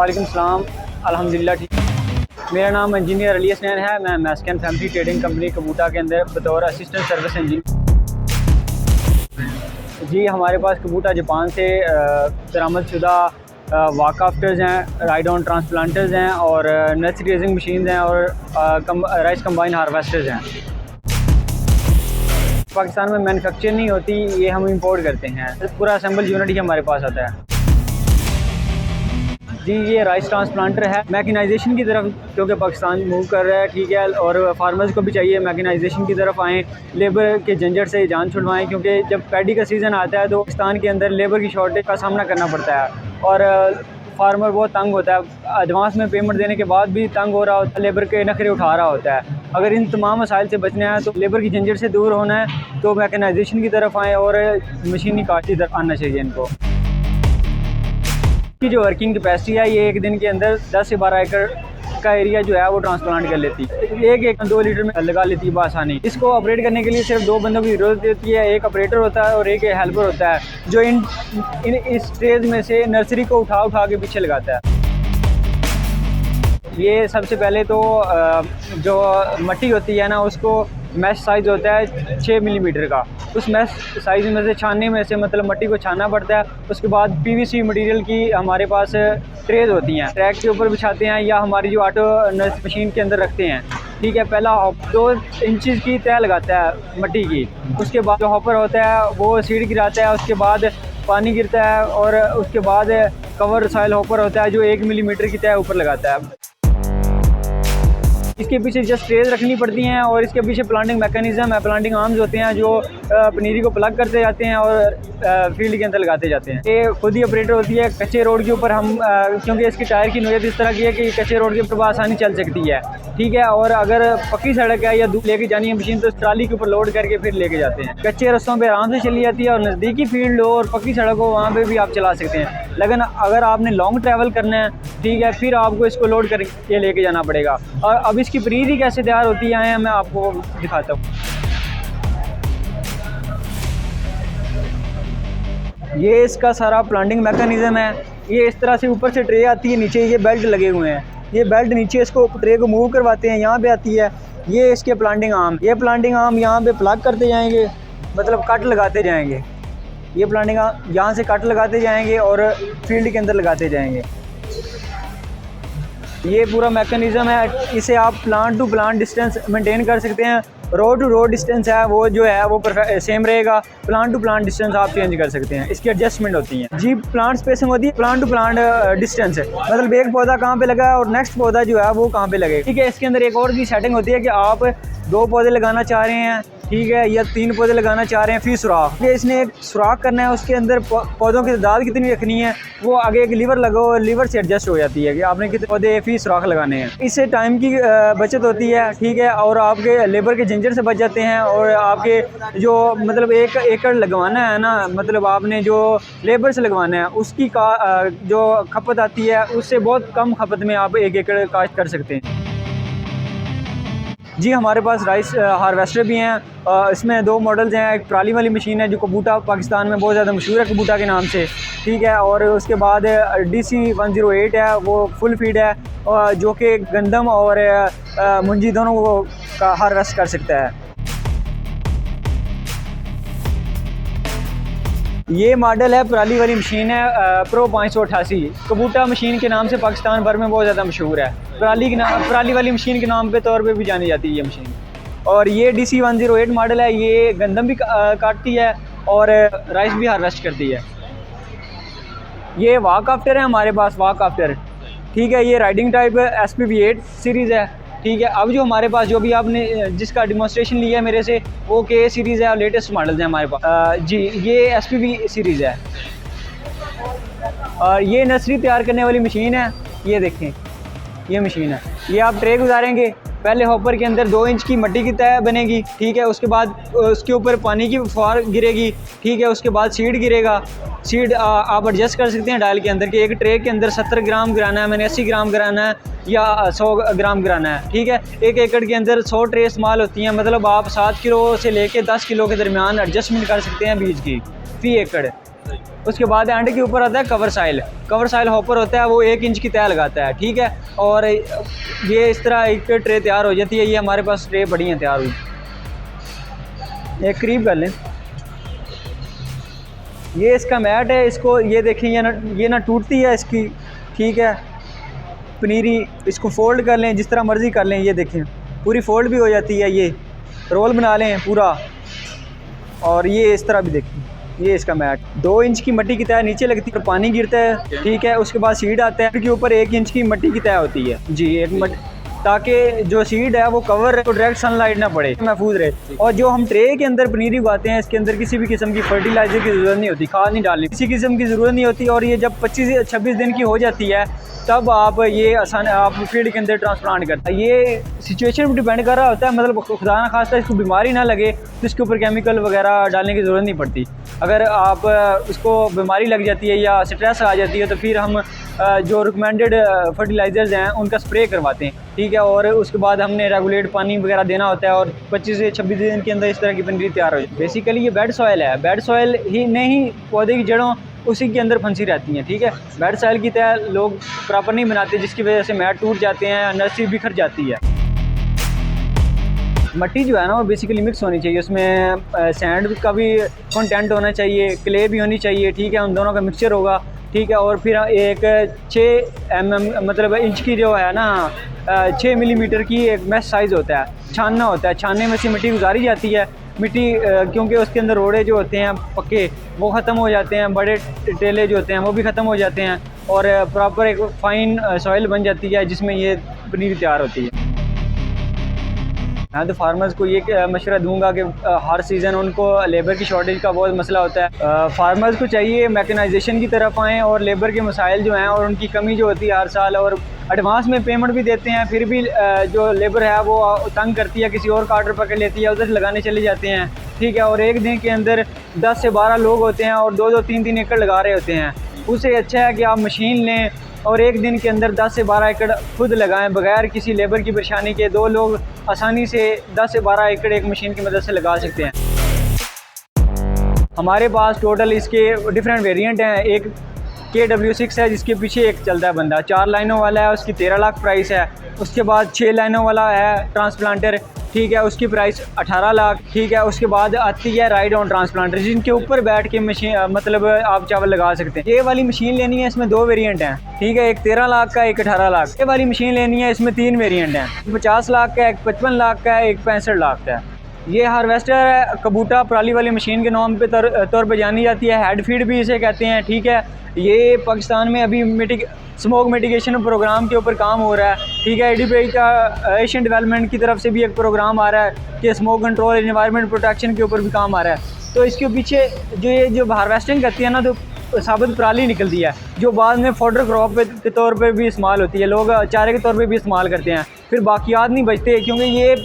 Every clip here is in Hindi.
वालेकुम सलाम। अल्हम्दुलिल्लाह ठीक। मेरा नाम इंजीनियर अली हसनैन है। मैं मैस्कन फैमिली ट्रेडिंग कंपनी कबूटा के अंदर बतौर असिस्टेंट सर्विस इंजीनियर। जी हमारे पास कबूटा जापान से दरामद शुदा वाक आफ्टर्स हैं, राइड ऑन ट्रांसप्लांटर्स हैं और नर्सरी रेजिंग मशीन हैं और राइस कंबाइन हार्वेस्टर्स हैं। पाकिस्तान में मैन्युफैक्चर नहीं होती, ये हम इंपोर्ट करते हैं। पूरा असेंबल यूनिट ही हमारे पास आता है। जी ये राइस ट्रांसप्लांटर है। मैकेनाइजेशन की तरफ क्योंकि पाकिस्तान मूव कर रहा है, ठीक है, और फार्मर्स को भी चाहिए मैकेनाइजेशन की तरफ आएँ, लेबर के झंझट से जान छुड़वाएँ, क्योंकि जब पैडी का सीज़न आता है तो पाकिस्तान के अंदर लेबर की शॉर्टेज का सामना करना पड़ता है और फार्मर बहुत तंग होता है। एडवांस में पेमेंट देने के बाद भी तंग हो रहा होता है, लेबर के नखरे उठा रहा होता है। अगर इन तमाम मसाइल से बचना है तो लेबर की झंझट से दूर होना है तो मैकेनाइजेशन की तरफ आएँ और मशीनी काट की तरफ आना चाहिए इनको। की जो वर्किंग कैपेसिटी है ये एक दिन के अंदर 10 से 12 एकड़ का एरिया जो है वो ट्रांसप्लांट कर लेती है। एक 2 लीटर में लगा लेती है बआसानी। इसको ऑपरेट करने के लिए सिर्फ 2 बंदों की ज़रूरत होती है, एक ऑपरेटर होता है और एक हेल्पर होता है जो इस स्टेज में से नर्सरी को उठा के पीछे लगाता है। ये सबसे पहले तो जो मट्टी होती है ना उसको मैश साइज़ होता है 6 मिलीमीटर का, उस मैश साइज़ में से छानने में से मतलब मट्टी को छानना पड़ता है। उसके बाद पीवीसी मटेरियल की हमारे पास ट्रेज होती हैं, ट्रैक के ऊपर बिछाते हैं या हमारी जो ऑटो नर्स मशीन के अंदर रखते हैं, ठीक है। पहला 2 इंचज़ की तय लगाता है मट्टी की, उसके बाद जो हॉपर होता है वो सीड गिराता है, उसके बाद पानी गिरता है और उसके बाद कवर सॉइल हॉपर होता है जो 1 मिलीमीटर की तय ऊपर लगाता है। इसके पीछे जस्ट ट्रेज रखनी पड़ती हैं और इसके पीछे प्लांटिंग मैकेनिज़्म है, प्लांटिंग आर्म्स होते हैं जो पनीरी को प्लग करते जाते हैं और फील्ड के अंदर लगाते जाते हैं। ये खुद ही ऑपरेटर होती है। कच्चे रोड के ऊपर हम क्योंकि इसकी टायर की नोयत इस तरह की है कि कच्चे रोड के ऊपर आसानी चल सकती है, ठीक है। और अगर पक्की सड़क है या दूर लेके जानी है मशीन तो ट्राली के ऊपर लोड करके फिर लेके जाते हैं। कच्चे रास्तों पे आराम से चली जाती है और नज़दीकी फील्ड हो और पक्की सड़क हो वहाँ पे भी आप चला सकते हैं। लेकिन अगर आपने लॉन्ग ट्रैवल करना है, ठीक है, फिर आपको इसको लोड करके लेके जाना पड़ेगा। और अब इसकी पनीरी कैसे तैयार होती है मैं आपको दिखाता हूँ। ये इसका सारा प्लांटिंग मैकेनिज़्म है। ये इस तरह से ऊपर से ट्रे आती है, नीचे ये बेल्ट लगे हुए हैं, ये बेल्ट नीचे इसको ट्रे को मूव करवाते हैं, यहाँ पे आती है ये इसके प्लांटिंग आर्म। ये प्लांटिंग आर्म यहाँ पे प्लग करते जाएंगे, मतलब कट लगाते जाएंगे। ये प्लांटिंग आर्म यहाँ से कट लगाते जाएंगे और फील्ड के अंदर लगाते जाएंगे। ये पूरा मैकेनिज़्म है। इसे आप plant to plant distance maintain कर सकते हैं। रोड टू रोड डिस्टेंस है वो जो है वो सेम रहेगा। प्लांट टू प्लांट डिस्टेंस आप चेंज कर सकते हैं, इसकी एडजस्टमेंट होती है। जी प्लांट स्पेसिंग होती है, प्लांट टू प्लांट डिस्टेंस है, मतलब एक पौधा कहाँ पे लगा है और नेक्स्ट पौधा जो है वो कहाँ पे लगे, ठीक है। इसके अंदर एक और भी सेटिंग होती है कि आप 2 पौधे लगाना चाह रहे हैं, ठीक है, या 3 पौधे लगाना चाह रहे हैं, फिर सुराख। ये इसने एक सुराख करना है, उसके अंदर पौधों की तादाद कितनी रखनी है वो आगे एक लीवर लगाओ और लीवर से एडजस्ट हो जाती है कि आपने कितने पौधे फिर सुराख लगाने हैं। इससे टाइम की बचत होती है, ठीक है, और आपके लेबर के झंझट से बच जाते हैं। और आपके जो मतलब 1 एकड़ लगवाना है ना, मतलब आपने जो लेबर से लगवाना है उसकी जो खपत आती है उससे बहुत कम खपत में आप 1 एकड़ काश्त कर सकते हैं। जी हमारे पास राइस हार्वेस्टर भी हैं। इसमें 2 मॉडल्स हैं। एक पराली वाली मशीन है जो कबूटा पाकिस्तान में बहुत ज़्यादा मशहूर है कबूटा के नाम से, ठीक है। और उसके बाद DC 108 है, वो फुल फीड है जो कि गंदम और मुंजी दोनों को का हार्वेस्ट कर सकता है। ये मॉडल है पराली वाली मशीन है, प्रो 588 कबूटा मशीन के नाम से पाकिस्तान भर में बहुत ज़्यादा मशहूर है। पराली वाली मशीन के नाम पे तौर पे भी जानी जाती है ये मशीन। और ये DC 108 मॉडल है, ये गंदम भी काटती है और राइस भी हार्वेस्ट करती है। ये वाक आफ्टर है हमारे पास, वाक आफ्टर, ठीक है। ये राइडिंग टाइप SPV8 सीरीज़ है, ठीक है। अब जो हमारे पास जो भी आपने जिसका डिमॉन्स्ट्रेशन लिया है मेरे से वो KA सीरीज़ है और लेटेस्ट मॉडल्स हैं हमारे पास। जी ये SPV सीरीज़ है और ये नर्सरी तैयार करने वाली मशीन है। ये देखें ये मशीन है। ये आप ट्रे गुजारेंगे, पहले हॉपर के अंदर 2 इंच की मट्टी की तय बनेगी, ठीक है। उसके बाद उसके ऊपर पानी की फुहार गिरेगी, ठीक है। उसके बाद सीड गिरेगा। सीड आप एडजस्ट कर सकते हैं डायल के अंदर कि एक ट्रे के अंदर 70 ग्राम गिराना है, मैंने 80 ग्राम गिराना है या 100 ग्राम गिराना है, ठीक है। 1 एकड़ के अंदर 100 ट्रे इस्तेमाल होती हैं, मतलब आप 7 किलो से लेके 10 किलो के दरमियान एडजस्टमेंट कर सकते हैं बीज की फी एकड़। उसके बाद एंड के ऊपर आता है कवर साइल। कवर साइल हॉपर होता है, वो 1 इंच की तय लगाता है, ठीक है। और ये इस तरह एक ट्रे तैयार हो जाती है। ये हमारे पास ट्रे पड़ी हैं तैयार हुई, एक करीब कर लें। ये इसका मैट है, इसको ये देखें ये ना टूटती है इसकी, ठीक है। पनीरी इसको फ़ोल्ड कर लें, जिस तरह मर्ज़ी कर लें, ये देखें पूरी फ़ोल्ड भी हो जाती है। ये रोल बना लें पूरा, और ये इस तरह भी देखें। ये इसका मैट 2 इंच की मिट्टी की तय नीचे लगती है, पानी गिरता है, ठीक है। उसके बाद सीड आता है, उसके ऊपर 1 इंच की मिट्टी की तय होती है जी, ताकि जो सीड है वो कवर तो डायरेक्ट सनलाइट ना पड़े, महफूज रहे। और जो हम ट्रे के अंदर पनीरी उगाते हैं, इसके अंदर किसी भी किस्म की फर्टिलाइजर की ज़रूरत नहीं होती, खाद नहीं डालनी, किसी किस्म की ज़रूरत नहीं होती। और ये जब 25 से 26 दिन की हो जाती है, तब आप ये आसान आप फील्ड के अंदर ट्रांसप्लांट करते हैं। ये सिचुएशन पर डिपेंड कर रहा होता है, मतलब खुदा ना खास्ता इसको बीमारी ना लगे तो इसके ऊपर केमिकल वगैरह डालने की ज़रूरत नहीं पड़ती। अगर आप उसको बीमारी लग जाती है या स्ट्रेस आ जाती है, तो फिर हम जो रिकमेंडेड फर्टिलाइज़र्स हैं उनका स्प्रे करवाते हैं, ठीक है। और उसके बाद हमने रेगुलेट पानी वगैरह देना होता है, और 25 से 26 दिन के अंदर इस तरह की पनीरी तैयार हो जाती है। बेसिकली ये बेड सॉइल है, बेड सॉइल ही नहीं, पौधे की जड़ों उसी के अंदर फंसी रहती हैं, ठीक है। बेड सॉइल की तय लोग प्रॉपर नहीं बनाते, जिसकी वजह से मैट टूट जाते हैं, नर्सरी बिखर जाती है। मिट्टी जो है ना वो बेसिकली मिक्स होनी चाहिए, उसमें सैंड का भी कंटेंट होना चाहिए, क्ले भी होनी चाहिए, ठीक है। उन दोनों का मिक्सचर होगा, ठीक है। और फिर एक 6 mm मतलब इंच की जो है ना 6 मिलीमीटर की एक मैश साइज़ होता है, छानना होता है। छानने में से मिट्टी गुजारी जाती है। मिट्टी क्योंकि उसके अंदर रोड़े जो होते हैं पक्के वो ख़त्म हो जाते हैं, बड़े टेले जो होते हैं वो भी ख़त्म हो जाते हैं, और प्रॉपर एक फ़ाइन सॉइल बन जाती है जिसमें ये पनीर तैयार होती है। मैं तो फार्मर्स को ये मशवरा दूंगा कि हर सीज़न उनको लेबर की शॉर्टेज का बहुत मसला होता है। फार्मर्स को चाहिए मैकेनाइजेशन की तरफ आएँ, और लेबर के मसाइल जो हैं और उनकी कमी जो होती है हर साल, और एडवांस में पेमेंट भी देते हैं, फिर भी जो लेबर है वो तंग करती है, किसी और का ऑर्डर पकड़ लेती है, उधर लगाने चले जाते हैं, ठीक है। और एक दिन के अंदर 10 से 12 लोग होते हैं और 2-2, 3-3 एकड़ लगा रहे होते हैं। उससे अच्छा है कि आप मशीन लें और एक दिन के अंदर 10 से 12 एकड़ खुद लगाएं, बगैर किसी लेबर की परेशानी के। 2 लोग आसानी से 10 से 12 एकड़ एक मशीन की मदद से लगा सकते हैं। हमारे पास टोटल इसके डिफरेंट वेरिएंट हैं। एक KW6 है, जिसके पीछे एक चलता है बंदा, 4 लाइनों वाला है, उसकी 13 लाख प्राइस है। उसके बाद 6 लाइनों वाला है ट्रांसप्लांटर, ठीक है, उसकी प्राइस 18 लाख, ठीक है। उसके बाद आती है राइड ऑन ट्रांसप्लांटर, जिनके ऊपर बैठ के मशीन मतलब आप चावल लगा सकते हैं। ये वाली मशीन लेनी है, इसमें 2 वेरिएंट हैं, ठीक है। एक 13 लाख का, एक 18 लाख। ये वाली मशीन लेनी है, इसमें 3 वेरिएंट हैं, 50 लाख का, एक 55 लाख का, एक 65 लाख का। ये हार्वेस्टर है, कबूटा पराली वाली मशीन के नाम पे तौर पर जानी जाती है, हेड फीड भी इसे कहते हैं, ठीक है। ये पाकिस्तान में अभी स्मोक मिटिगेशन प्रोग्राम के ऊपर काम हो रहा है, ठीक है। ADPI का एशियन डेवलपमेंट की तरफ से भी एक प्रोग्राम आ रहा है कि स्मोक कंट्रोल एनवायरनमेंट प्रोटेक्शन के ऊपर भी काम आ रहा है। तो इसके पीछे जो हार्वेस्टिंग करती है ना, तो साबित पराली निकलती है, जो बाद में फॉडर क्रॉप के तौर पर भी इस्तेमाल होती है, लोग चारे के तौर पर भी इस्तेमाल करते हैं। फिर बाकियात नहीं बचते, क्योंकि ये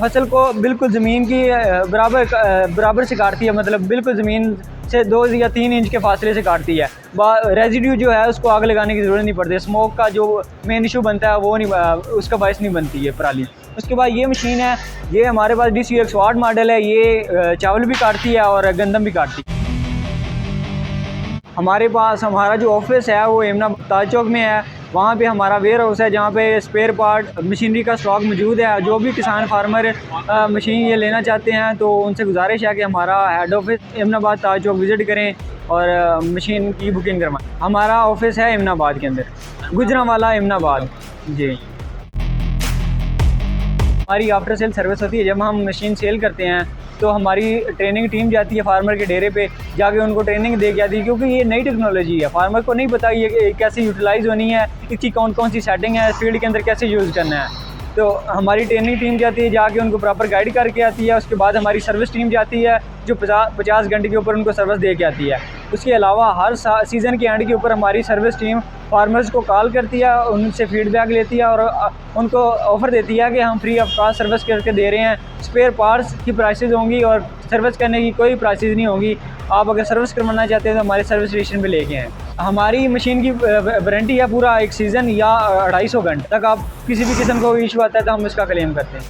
फसल को बिल्कुल ज़मीन की बराबर से काटती है, मतलब बिल्कुल ज़मीन से 2 या 3 इंच के फासले से काटती है। रेजिड्यू जो है उसको आग लगाने की ज़रूरत नहीं पड़ती। स्मोक का जो मेन इशू बनता है वो नहीं, उसका बायस नहीं बनती है पराली। उसके बाद ये मशीन है, ये हमारे पास DC 108 मॉडल है, ये चावल भी काटती है और गंदम भी काटती है। हमारे पास हमारा जो ऑफिस है वो यमुना ताज चौक में है, वहाँ पे हमारा वेयर हाउस है, जहाँ पे स्पेयर पार्ट मशीनरी का स्टॉक मौजूद है। जो भी किसान फार्मर मशीन ये लेना चाहते हैं तो उनसे गुजारिश है कि हमारा हेड ऑफिस यमुनाबाद ताज चौक विज़िट करें और मशीन की बुकिंग करवाएं। हमारा ऑफिस है यमुनाबाद के अंदर, गुजरांवाला यमुनाबाद जी। हमारी आफ्टर सेल सर्विस होती है, जब हम मशीन सेल करते हैं तो हमारी ट्रेनिंग टीम जाती है फार्मर के डेरे पे, जाके उनको ट्रेनिंग दे के आती है, क्योंकि ये नई टेक्नोलॉजी है, फार्मर को नहीं पता ये कैसे यूटिलाइज़ होनी है, इसकी कौन कौन सी सेटिंग है, फील्ड के अंदर कैसे यूज़ करना है। तो हमारी ट्रेनिंग टीम जाती है, जाके उनको प्रॉपर गाइड करके आती है। उसके बाद हमारी सर्विस टीम जाती है, जो 50 घंटे के ऊपर उनको सर्विस दे के आती है। उसके अलावा हर सीज़न के एंड के ऊपर हमारी सर्विस टीम फार्मर्स को कॉल करती है, उनसे फीडबैक लेती है और उनको ऑफ़र देती है कि हम फ्री ऑफ कॉस्ट सर्विस करके दे रहे हैं। स्पेयर पार्ट्स की प्राइसेस होंगी और सर्विस करने की कोई प्राइसेस नहीं होंगी। आप अगर सर्विस करवाना चाहते हैं तो हमारे सर्विस स्टेशन पे लेके आएँ। हमारी मशीन की वारंटी है पूरा 1 सीज़न या 250 घंटे तक। आप किसी भी किस्म का इशू आता है तो हम इसका क्लेम करते हैं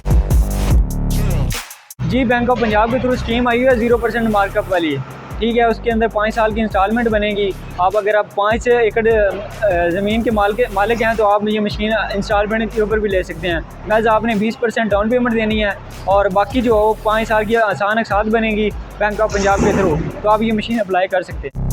जी। बैंक ऑफ पंजाब के थ्रू स्कीम आई है 0% मार्कअप वाली, ठीक है, उसके अंदर 5 साल की इंस्टॉलमेंट बनेगी। आप अगर आप 5 एकड़ ज़मीन के मालिक हैं तो आप ये मशीन इंस्टॉलमेंट के ऊपर भी ले सकते हैं। बस आपने 20% डाउन पेमेंट देनी है और बाकी जो 5 साल की आसान अकसात बनेगी बैंक ऑफ पंजाब के थ्रू, तो आप ये मशीन अप्लाई कर सकते हैं।